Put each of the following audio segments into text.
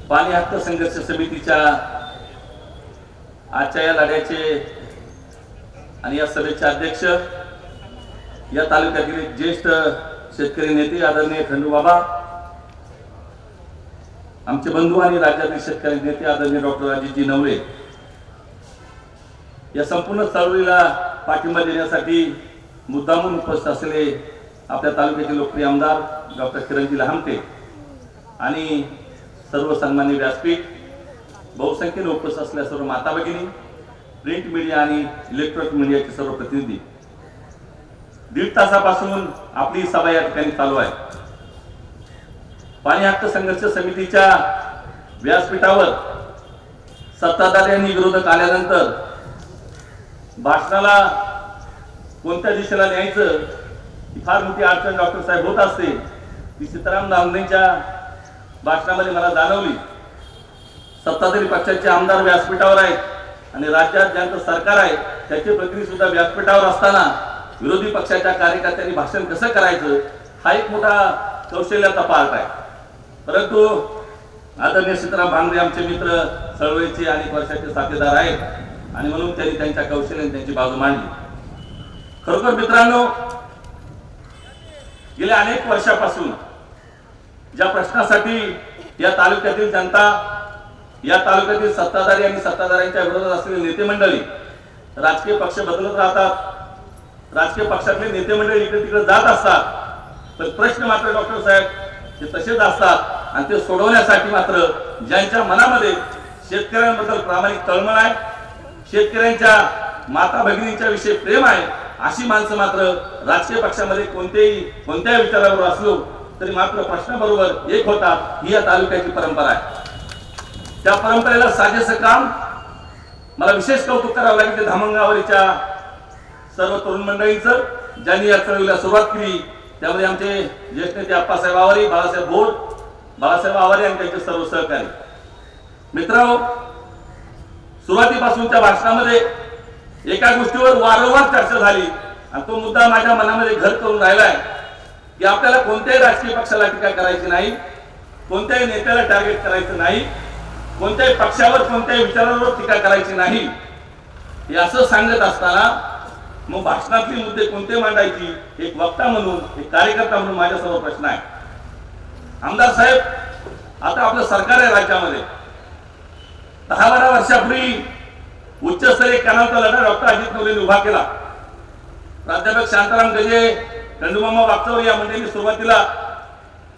पाणी हक्क संघर्ष समितीच्या आजच्या या लढ्याचे आणि या सभेचे अध्यक्ष, या तालुक्यातील ज्येष्ठ शेतकरी नेते आदरणीय खंडूबाबा, आमचे बंधू आणि राज्यातील शेतकरी नेते आदरणीय डॉक्टर अजितजी नवले, या संपूर्ण चळवळीला पाठिंबा देण्यासाठी मुद्दामून उपस्थित असलेले आपल्या तालुक्याचे लोकप्रिय आमदार डॉक्टर किरणजी लहामटे आणि सर्व सन्माननीय व्यासपीठ, बहुसंख्येने उपस्थित असलेल्या सर्व माता भगिनी, प्रिंट मीडिया आणि इलेक्ट्रॉनिक मीडियाचे सर्व प्रतिनिधी, 1.5 तासापासून आपली सभा या ठिकाणी चालू आहे. पाणी हक्क संघर्ष समितीच्या व्यासपीठावर सत्ताधारी आणि विरोधक आल्यानंतर भाषणाला कोणत्या दिशेला न्यायचं ही फार मोठी अडचण डॉक्टर साहेब होत असते. ती सीताराम दामलेंच्या भाषणामध्ये मला जाणवली. सत्ताधारी पक्षाचे आमदार व्यासपीठावर आहेत आणि राज्यात ज्यांचं सरकार आहे त्याचे प्रतिनिधी सुद्धा व्यासपीठावर असताना विरोधी पक्षाच्या कार्यकर्त्यांनी भाषण कसं करायचं हा एक मोठा कौशल्याचा पार्ट आहे. परंतु आदरणीय सीताराम भांगरे आमचे मित्र, चळवळीचे आणि वर्षाचे साथीदार आहेत आणि म्हणून त्यांनी त्यांच्या कौशल्याने त्यांची बाजू मांडली. खरोखर मित्रांनो, गेल्या अनेक वर्षापासून ज्या प्रश्नासाठी या तालुक्यातील जनता, या तालुक्यातील सत्ताधारी आणि सत्ताधाऱ्यांच्या विरोधात असलेले नेते मंडळी, राजकीय पक्ष बदलत राहतात, राजकीय पक्षातले नेते मंडळी इकडे तिकडे जात असतात, पण प्रश्न मात्र डॉक्टर साहेब हे तसेच असतात आणि ते सोडवण्यासाठी मात्र ज्यांच्या मनामध्ये शेतकऱ्यांबद्दल प्रामाणिक तळमळ आहे, शेतकऱ्यांच्या माता भगिनींच्या विषयी प्रेम आहे, अशी माणसं मात्र राजकीय पक्षामध्ये कोणत्याही विचारावर असलो तरी मात्र प्रश्नाबरोबर एक होतात. ही या तालुक्याची परंपरा आहे. त्या परंपरेला साजेसं काम मला विशेष कौतुक करावं लागेल ते धामणगावरीच्या सर्व तरुण मंडळींचं, ज्यांनी या चळवळीला सुरुवात केली. त्यामध्ये आमचे ज्येष्ठ नेते आप्पासाहेब आवारी, बाळासाहेब बोर, बाळासाहेब आवारी आणि त्यांचे सर्व सहकारी मित्रांनो, सुरुवातीपासूनच्या भाषणामध्ये एका गोष्टीवर वारंवार चर्चा झाली आणि तो मुद्दा माझ्या मनामध्ये घर करून राहिलाय की आपल्याला कोणत्याही राजकीय पक्षाला टीका करायची नाही, कोणत्याही नेत्याला टार्गेट करायचं नाही, कोणत्याही पक्षावर कोणत्याही विचारांवर टीका करायची नाही. हे असं सांगत असताना मग भाषणातली मुद्दे कोणते मांडायची, एक वक्ता म्हणून, एक कार्यकर्ता म्हणून माझ्यासमोर प्रश्न आहे. आमदार साहेब, आता आपलं सरकार आहे राज्यामध्ये. 10-12 वर्षापूर्वी उच्चस्तरीय कॅनलचा लढा डॉक्टर अजित नवलेंनी उभा केला. प्राध्यापक शांताराम गजे, खंडूमामा वागचौर या मंडळींनी सुरुवातीला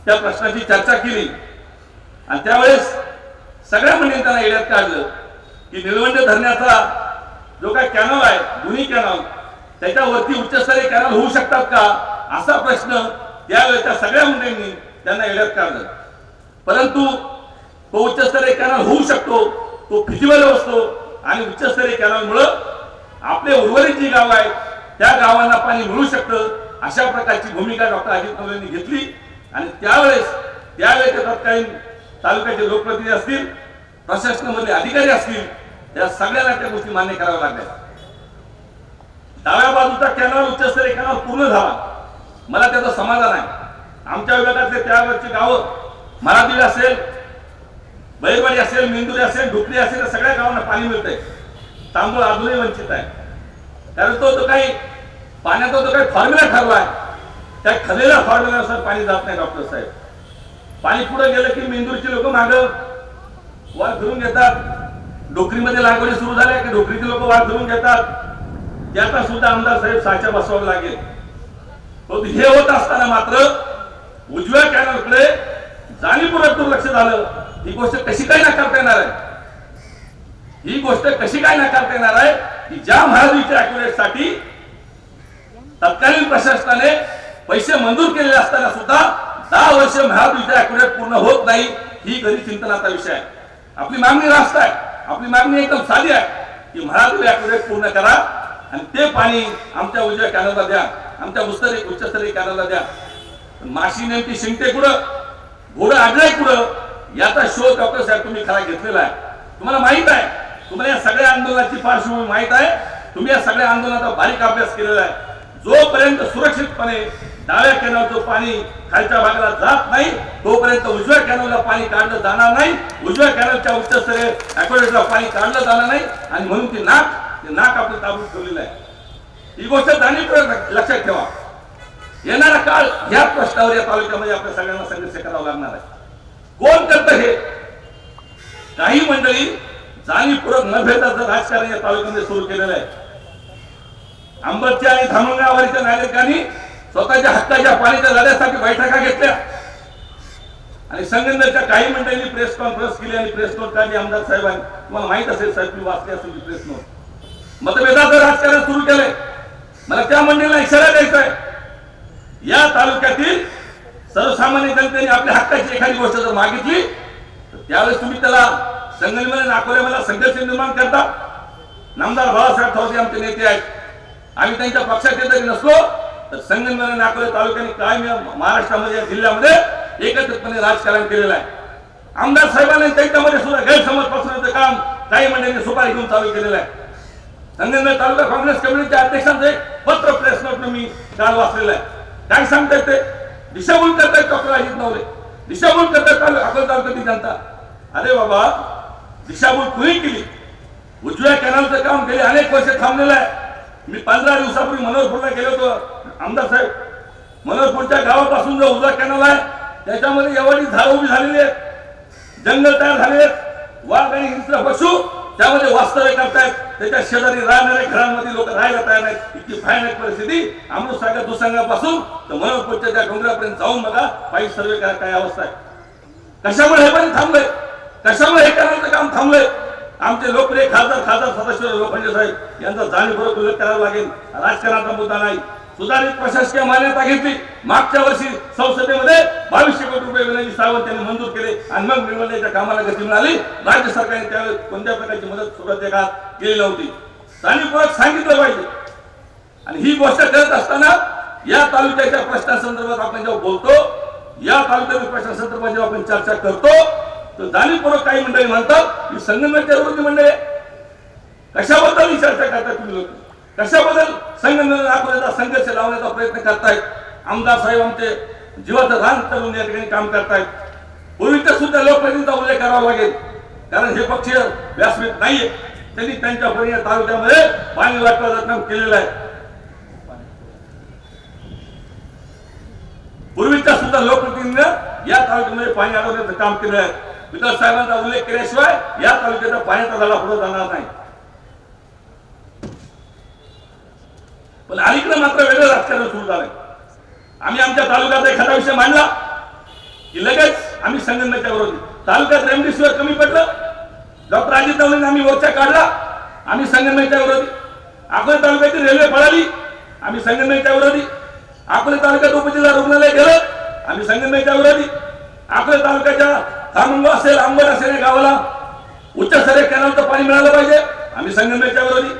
त्या प्रश्नाची चर्चा केली आणि त्यावेळेस सगळ्या मंडळींनी त्यांना येड्यात काढलं की निळवंडे धरणाचा जो काही कॅनल आहे, दोन्ही कॅनल, त्याच्यावरती उच्चस्तरीय कॅनल होऊ शकतात का, असा प्रश्न त्यावेळेच्या सगळ्या मंडळींनी त्यांना येड्यात काढलं. परंतु तो उच्चस्तरीय कॅनल होऊ शकतो, तो फिजिबल असतो आणि उच्चस्तरीय कॅनलमुळे आपले उर्वरित जी गाव आहेत त्या गावांना पाणी मिळू शकतं, अशा प्रकारची भूमिका डॉक्टर अजित नवलेंनी घेतली आणि त्यावेळेच्या तत्कालीन तालुक्याचे लोकप्रतिनिधी असतील, प्रशासनामधले अधिकारी असतील, या सगळ्यांना त्या गोष्टी मान्य कराव्या लागल्या. डाव्या बाजूचा कॅनल, उच्चस्तरीय कॅनल पूर्ण झाला. मला त्याचं समाधान आहे. आमच्या विभागातले त्यावरची गावं, मराठी असेल, बैरवाडी असेल, मेंदुरी असेल, ढुकली असेल, या सगळ्या गावांना पाणी मिळतंय. तांबूळ अजूनही वंचित आहे, कारण तो काही पाण्याचा जो काही फॉर्म्युला ठरलाय त्या ठरलेल्या फॉर्म्युल्यानुसार पाणी जात नाही. डॉक्टर साहेब, पाणी पुढे गेलं की मेंदूरची लोक मागं वाट धरून घेतात. डोकरीमध्ये लागवडी सुरू झाल्या की डोकरीचे लोक वाट धरून घेतात. त्याचा सुद्धा आमदार साहेब साच्या बसवावं लागेल. हे होत असताना मात्र उजव्या कॅनलकडे जाणीवपूर्वक दुर्लक्ष झालं. ही गोष्ट कशी काय नाकारता येणार आहे? ही गोष्ट कशी काय नाकारता येणार आहे की ज्या महाराष्ट्राच्या अॅक्युरेटसाठी तत्कालीन प्रशासनाने पैसे मंजूर केलेले असताना सुद्धा 10 वर्ष महाराष्ट्राच्या अॅक्युरेट पूर्ण होत नाही. ही खरी चिंतनाचा विषय आहे. आपली मागणी रास्त आहे, आपली मागणी एकदम साधी आहे की महाराष्ट्र अॅक्युरेट पूर्ण करा आणि ते पाणी आमच्या उजव्या कॅनलला द्या, आमच्या उच्चस्तरीय कॅनलला द्या. माशी नेमकी शिंगते कुठं, घोडं आढळय कुठं, याचा शोध डॉक्टर साहेब तुम्ही खरा घेतलेला आहे. तुम्हाला माहित आहे, तुम्हाला या सगळ्या आंदोलनाची पार्श्वभूमी माहित आहे, तुम्ही या सगळ्या आंदोलनाचा बारीक अभ्यास केलेला आहे. जोपर्यंत सुरक्षितपणे डाव्या कॅनलचं पाणी खालच्या भागाला जात नाही तोपर्यंत उजव्या कॅनलला पाणी काढलं जाणार नाही, उजव्या कॅनलच्या उच्चस्तरीय ॲक्वाडक्टला पाणी काढलं जाणार नाही आणि म्हणून ते नाक आपलं ताबूत ठेवलेलं आहे. ही गोष्ट जाणीवपूर्वक लक्षात ठेवा. येणारा काळ या प्रश्नावर या तालुक्यामध्ये आपल्या सगळ्यांना संघर्ष करावा लागणार आहे. कोण करतं हे? काही मंडळी जाणीवपूर्वक न भेटाचं राजकारण या तालुक्यामध्ये सुरू केलेलं आहे. अंबरच्या आणि धामणगावाच्या नागरिकांनी स्वतःच्या हक्काच्या पाण्याच्या लढ्यासाठी बैठका घेतल्या आणि संगमनेरच्या काही मंडळींनी प्रेस कॉन्फरन्स केली आणि प्रेस नोट काढली. आमदार साहेबांनी, तुम्हाला माहित असेल साहेब, तुम्ही वाचली असेल प्रेस नोट. मतभेदाचं राजकारण सुरू केलंय. मला त्या मंडळीला इशारा द्यायचा आहे, या तालुक्यातील सर्वसामान्य जनतेने आपल्या हक्काची एखादी गोष्ट जर मागितली तर त्यावेळेस तुम्ही त्याला संगमनेर अकोल्यामध्ये संघर्ष निर्माण करता. नामदार बाळासाहेब थोरात आमचे नेते आहेत. आम्ही त्यांच्या पक्षाचे जरी नसलो तर संगमनेर आणि अकोला तालुक्याने कायम महाराष्ट्रामध्ये, या जिल्ह्यामध्ये एकत्रितपणे राजकारण केलेलं आहे. आमदार साहेबांनी त्यांच्यामध्ये सुद्धा गैरसमज पसरवण्याचं काम काही मंडळींनी सुपारी घेऊन चालू केलेलं आहे. संगमनेर तालुका काँग्रेस कमिटीच्या अध्यक्षांचं एक पत्र प्रेस नोट मी काल वाचलेलं आहे. काय सांगतायत ते? दिशाभूल करतायत डॉक्टर अजित नवले, दिशाभूल करतायत अकोला तालुक्यातील जनता. अरे बाबा, दिशाभूल कुणी केली? उजव्या कॅनलचं काम गेले अनेक वर्ष थांबलेलं आहे. मी 15 दिवसापूर्वी मनोहरपूरला गेलो होतो. आमदार साहेब, मनोहरपूरच्या गावापासून जो उजवा कॅनल आहे त्याच्यामध्ये एवढी झाडं उभी झालेली आहेत, जंगल तयार झाले आहेत, वाघ आणि हिंस्र पशु त्यामध्ये वास्तव्य करतायत. त्याच्या शेजारी राहणाऱ्या घरांमध्ये लोक राहायला तयार नाहीत. इतकी भयानक परिस्थिती अमृतसागर दुसंगापासून तर मनोहरपूरच्या त्या डोंगरापर्यंत जाऊन बघा, पायी सर्वे करा काय अवस्था आहे. कशामुळे हे पाणी थांबलंय? कशामुळे हे कॅनलचं काम थांबलंय? आमचे लोकप्रिय खासदार सदाशिव लोखंडे साहेब यांचा जाणीवपूर्वक उल्लेख करावा लागेल. राजकारणाचा मुद्दा नाही. सुधारित प्रशासकीय मान्यता घेतली. मागच्या वर्षी संसदेमध्ये 2200 कोटी रुपये विनोदी सावंत यांनी मंजूर केले आणि मग निर्मलेच्या कामाला गती मिळाली. राज्य सरकारने त्यावेळेस कोणत्या प्रकारची मदत सुरुवातीच्या काळात केली नव्हती. जाणीवपूर्वक सांगितलं पाहिजे. आणि ही गोष्ट करत असताना या तालुक्याच्या प्रश्नासंदर्भात आपण जेव्हा बोलतो, या तालुक्यातील प्रश्नासंदर्भात जेव्हा आपण चर्चा करतो तर जाणीवपूर्वक काही मंडळी म्हणतात की संगमनेरच्या विरोधी मंडळी कशाबद्दल ही चर्चा करतात तुम्ही लोक? कशाबद्दल संगमनेर अकोल्याचा संघर्ष लावण्याचा प्रयत्न करतायत? आमदार साहेब आमचे जीवाचं रान करून या ठिकाणी काम करतायत. पूर्वीच्या सुद्धा लोकप्रतिनिधीचा उल्लेख करावा लागेल, कारण हे पक्ष व्यासपीठ नाहीये. त्यांनी त्यांच्या परीने तालुक्यामध्ये पाणी वाटपाचं काम केलेलं आहे. पूर्वीच्या सुद्धा लोकप्रतिनिधीने या तालुक्यामध्ये पाणी अडवण्याचं काम केलं आहे. विकास साहेबांचा उल्लेख केल्याशिवाय या तालुक्याचा पाण्याचा धडा पुढे जाणार नाही. पण अलीकडे मात्र वेगळं राजकारण सुरू झालंय. आम्ही आमच्या तालुक्यात एखादा विषय मांडला की लगेच आम्ही संगमनेरच्या विरोधी. तालुक्यात रेमडेसिवीर कमी पडलं, डॉक्टर अजित नवलेंनी आम्ही मोर्चा काढला, आम्ही संगमनेरच्या विरोधी. अकोला तालुक्याची रेल्वे पळाली, आम्ही संगमनेरच्या विरोधी. अकोला तालुक्यात उपजिल्हा रुग्णालय गेलं, आम्ही संगमनेरच्या विरोधी. अकोला तालुक्याच्या धामणगाव असेल, अंबड असेल या गावाला उच्चस्तरीय कॅनलचं पाणी मिळालं पाहिजे, आम्ही संगमनेरच्या विरोधी.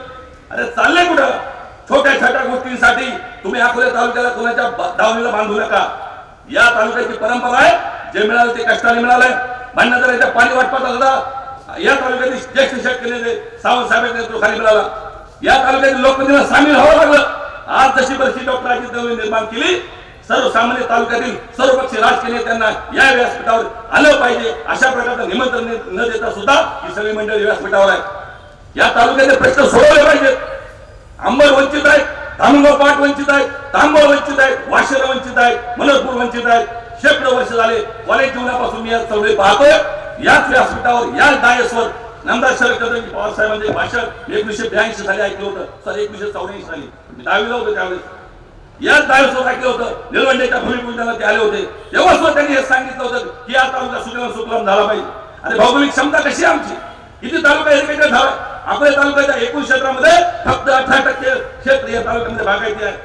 अरे चाललंय कुठं? छोट्या छोट्या गोष्टींसाठी तुम्ही अकोला तालुक्याला कोणाच्या दावणीला बांधू नका. या तालुक्याची परंपरा आहे, जे मिळालं ते कष्टाने मिळालंय. भांडणाच्या पाणी वाटपाचा लढा या तालुक्यातील ज्येष्ठ शेतकरी सावंत साहेबांच्या नेतृत्वाखाली मिळाला. या तालुक्यातील लोकप्रतिनिधींना सामील व्हावं लागलं. आज जशी परिस्थिती डॉक्टर अजित नवले निर्माण केली, सर्वसामान्य तालुक्यातील सर्वपक्षीय राजकीय नेत्यांना या व्यासपीठावर आलं पाहिजे अशा प्रकारचं निमंत्रण न देता सुद्धा ही सगळी मंडळी व्यासपीठावर आहे. या तालुक्याचे प्रश्न सोडवले पाहिजेत. अंबड वंचित आहेत, धामणगाव पाट वंचित आहेत, तांबोळ वंचित आहेत, वाशेर वंचित आहेत, मनोहरपूर वंचित आहेत. शेकडो वर्ष झाले कॉलेज जीवनापासून मी या चळवळी पाहतोय. याच व्यासपीठावर, याच डायसवर नामदार शरदचंद्र पवार साहेबांचे भाषण 1982 साली ऐकलं होतं. सर 1984 साली मी 10वीला होतो त्यावेळेस. याच डायसवर ऐकलं होतं. निलवंडेच्या भूमिपूजनाला ते आले होते. तेव्हा सुद्धा त्यांनी हे सांगितलं होतं की या तालुका सुजलाम झाला पाहिजे. आणि भौगोलिक क्षमता कशी आहे आमची? किती तालुका एकत्र झाला? आपल्या तालुक्याच्या एकूण क्षेत्रामध्ये फक्त 18% क्षेत्र या तालुक्यामध्ये बागायती आहे.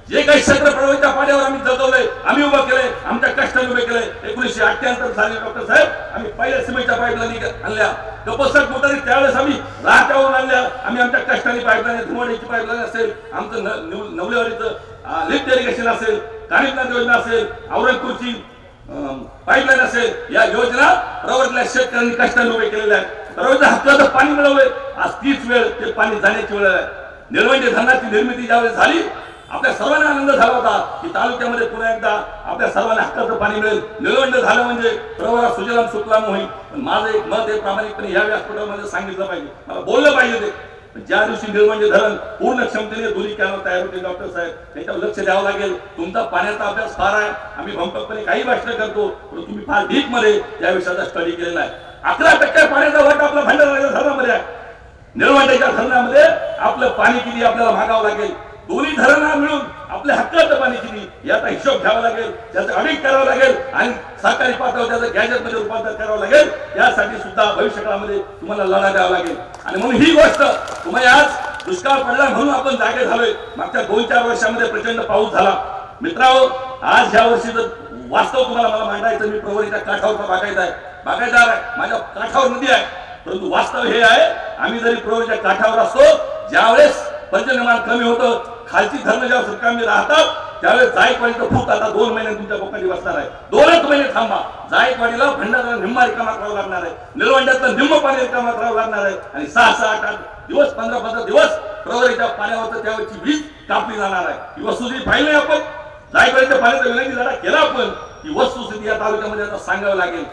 जे काही क्षेत्र प्रवृत्तीच्या पाड्यावर आम्ही जगवलंय, आम्ही उभं केलंय, आमच्या कष्टाने उभे केलंय. 1978 साली डॉक्टर साहेब आम्ही पहिल्या सिमेंटच्या पाईपलाईन आणल्या. कपसट मोटारी त्यावेळेस आम्ही राहत्यावरून आणल्या. आम्ही आमच्या कष्टाने पाईपलाईन, धुमाडीची पाईपलाईन असेल, आमचं नवलेवाडीचं लिफ्ट इरिगेशन असेल, कानिपनाथ योजना असेल, औरंगपूरची पाईपलाईन असेल, या योजना प्रवरल्या शेतकऱ्यांनी कष्टाने उभे केलेल्या आहेत. प्रवरच्या हक्काचं पाणी मिळवलंय. आज तीच वेळ ते पाणी जाण्याची वेळ आहे. निळवंडे धरणाची निर्मिती ज्यावेळेस झाली आपल्या सर्वांना आनंद झाला होता की तालुक्यामध्ये पुन्हा एकदा आपल्या सर्वांना हक्काचं पाणी मिळेल. निळवंड झालं म्हणजे प्रवरा सुजलाम सुफलाम होईल. पण माझं एक मत आहे, प्रामाणिकपणे या व्यासपीठामध्ये सांगितलं पाहिजे, मला बोललं पाहिजे ते. ज्या दिवशी निळवंडे धरण पूर्ण क्षमतेने दोन्ही कॅनल तयार होते डॉक्टर साहेब, त्याच्यावर लक्ष द्यावं लागेल. तुमचा पाण्याचा अभ्यास फार आहे, आम्ही भंपकपणे काही भाषण करतो, पण तुम्ही फार डीप मध्ये या विषयाचा स्टडी केलेला आहे. 11% पाण्याचा वाटा आपला भंडारा धरणामध्ये आहे. निळवंडेच्या धरणामध्ये आपलं पाणी किती आपल्याला मागावं लागेल, दोन्ही धरणा मिळून आपल्या हक्काचं पाणी किती याचा हिशोब घ्यावा लागेल, त्याचं ऑडिट करावं लागेल आणि सरकारी पातळीवर त्याचं गॅजेट मध्ये रूपांतर करावं लागेल. यासाठी सुद्धा भविष्यकाळामध्ये तुम्हाला लढा द्यावा लागेल. आणि म्हणून ही गोष्ट तुम्ही आज दुष्काळ पडला म्हणून आपण जागे झालोय. मागच्या 2-4 वर्षामध्ये प्रचंड पाऊस झाला. मित्रांनो, आज ह्या वर्षी जर वास्तव तुम्हाला मला मांडायचं, मी प्रवरीच्या काठावरचा बागायतदार आहे, माझ्या काठावर नदी आहे. परंतु वास्तव हे आहे, आम्ही जरी प्रवरीच्या काठावर असतो, ज्यावेळेस पर्जन्यमान कमी होतं, खालची धरणं जेव्हा सुटकामी राहतात, त्यावेळेस जायकवाडीचं फूट आता 2 महिने तुमच्या बोकांडी बसणार आहे. 2च महिने थांबा. जायकवाडीला भंडारा निम्मा रिकामा करावा लागणार आहे, निळवंड्यातलं निम्म पाणी रिकामा करावं लागणार आहे आणि 6-6-8 दिवस 15-15 दिवस प्रवरीच्या पाण्यावर त्यावेळेची वीज कापली जाणार आहे. ही वस्तुस्थिती पाहिली आपण, जायकवाडीच्या पाण्याचा विनंती लढा केला आपण. ही वस्तुस्थिती या तालुक्यामध्ये आता सांगावं लागेल.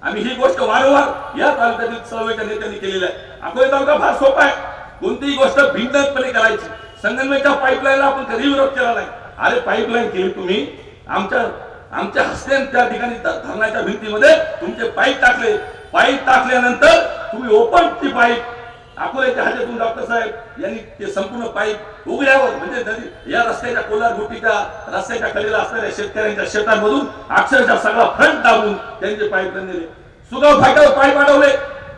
आम्ही ही गोष्ट वारंवार या तालुक्यातील चळवळीच्या नेत्यांनी केलेली आहे. अकोले तालुका फार सोपा आहे, कोणतीही गोष्ट भिन्नपणे करायची. संगमनेरच्या पाईपलाईनला आपण कधी विरोध केला नाही. अरे पाईपलाईन केली तुम्ही, आमच्या हस्ते त्या ठिकाणी धरणाच्या भिंतीमध्ये तुमचे पाईप टाकले. पाईप टाकल्यानंतर तुम्ही ओपन ती पाईप अकोल्याच्या हातातून डॉक्टर साहेब यांनी ते संपूर्ण पाईप उघड्यावर, म्हणजे नदी या रस्त्याच्या कोलार गुटीच्या रस्त्याच्या कडेला असणाऱ्या शेतकऱ्यांच्या शेतांमधून अक्षरशः सगळा फ्रंट दाबून त्यांचे पाईपलाईन नेले. सुगाव फाट्यावर पाईप अडवले.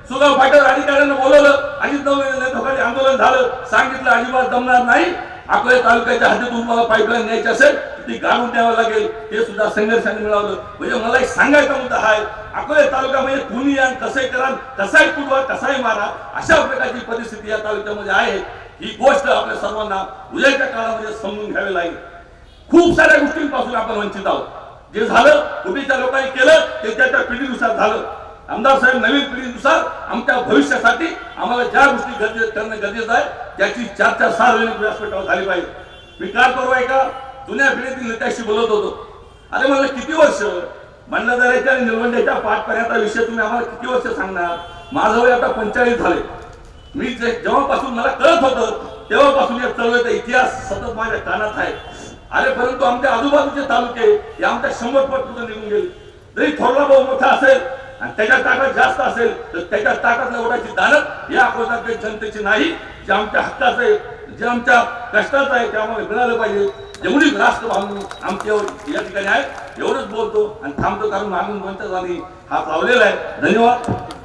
सुगाव फाट्यावर अधिकाऱ्यांना बोलवलं, अजित नेतृत्वाखाली आंदोलन झालं, सांगितलं अजिबात जमणार नाही. अकोले तालुक्याच्या हद्दीतून मला पाईपलाईन न्यायची असेल ती गाडून द्यावं लागेल, ते सुद्धा संघर्षाने मिळवलं. म्हणजे मला एक सांगायचा मुद्दा आहे, अकोले तालुका म्हणजे कुणी या कसाही करा, कसाही कुटवा, कसाही मारा, अशा प्रकारची परिस्थिती या तालुक्यामध्ये आहे. ही गोष्ट आपल्या सर्वांना उद्याच्या काळामध्ये समजून घ्यावी लागेल. खूप साऱ्या गोष्टींपासून आपण वंचित आहोत. जे झालं पूर्वीच्या लोकांनी केलं ते त्या पिढीनुसार झालं. आमदार साहेब, नवीन पिढीनुसार आमच्या भविष्यासाठी आम्हाला ज्या गोष्टी करणं गरजेचं आहे त्याची चर्चा सार्वजनिक व्यासपीठावर झाली पाहिजे. मी काल परवा एका जुन्या पिढीतील नेत्याशी बोलत होतो. अरे मला किती वर्ष भंडाऱ्याच्या आणि निळवंड्याच्या पाठपर्यंत विषय तुम्ही आम्हाला किती वर्ष सांगणार? माझं वय आता 45 झाले. मी जेव्हापासून मला कळत होतं तेव्हापासून या चळवळीचा इतिहास सतत माझ्या कानात आहे. अरे परंतु आमच्या आजूबाजूचे तालुके हे आमच्या 100 पट पुढे निघून गेले. जरी थोरला भाऊ मोठा असेल आणि त्याच्या ताकद जास्त असेल तर त्याच्या ताकदला ओढायची दानत या अकोल्याच्या जनतेची नाही. जे आमच्या हक्काचं आहे, जे आमच्या कष्टाचं आहे ते आम्हाला मिळालं पाहिजे. जेवढी राष्ट्र बांधून आमच्यावर या ठिकाणी आहे एवढंच बोलतो आणि थांबतो, कारण मागून वंचित हात लावलेला आहे. धन्यवाद.